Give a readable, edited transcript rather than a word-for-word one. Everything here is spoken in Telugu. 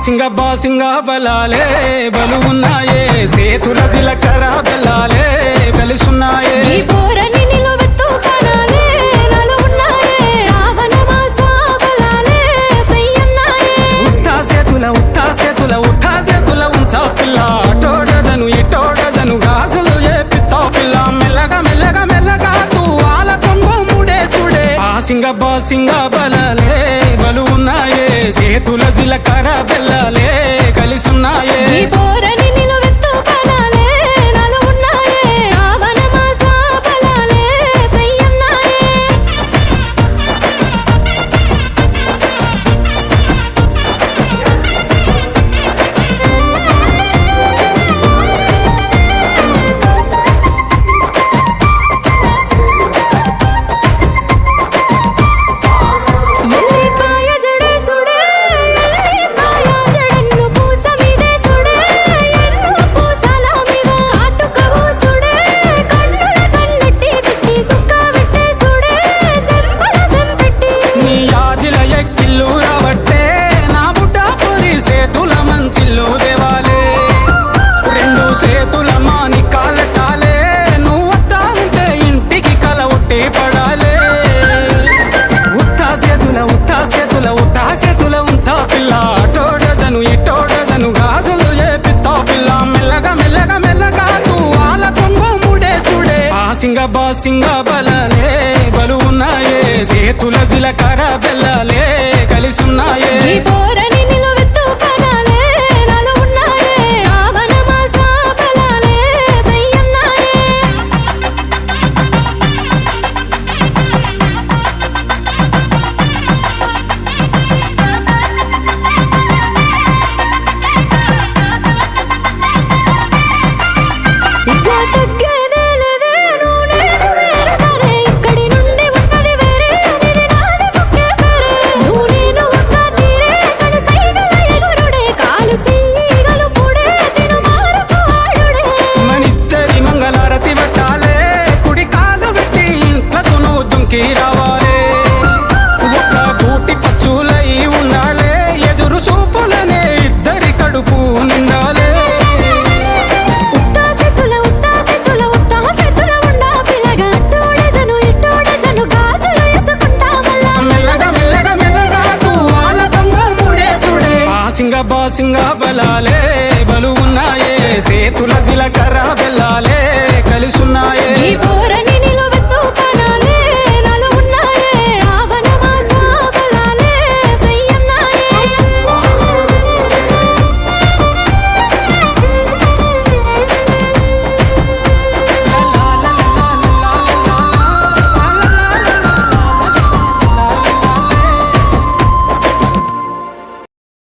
బాసింగ బలాలే బలుగున్నాయే సేతుల జిలకర బెల్లాలే వెలుసున్నాయే టోడజను ఇటోడజను గాజులు ఏపిత్తావు పిల్ల మెల్లగా మెల్లగా మెల్లగా తూవాల కొంగు ముడేసుడే బాసింగ బలాలే బలుగున్నాయే సేతుల జిలకర బెల్లాలే కలిసున్నాయే టోడజను ఇటోడజను గాజులు ఏపిత్తావు పిల్ల మెల్లగా మెల్లగా మెల్లగా తూవాల కొంగు ముడేసుడే బాసింగ బలాలే బలుగున్నాయే సేతుల జిలకర బెల్లాలే కలిసున్నాయే రావాలే ఒక్క కూటి పచ్చులై ఉండాలే ఎదురు చూపులనే ఇద్దరి కడుపు నిండాలే మెల్లగా మెల్లగా మెల్లగా తూవాల కొంగు ముడేసుడే బాసింగ బలాలే బలుగున్నాయే సేతుల జిలకర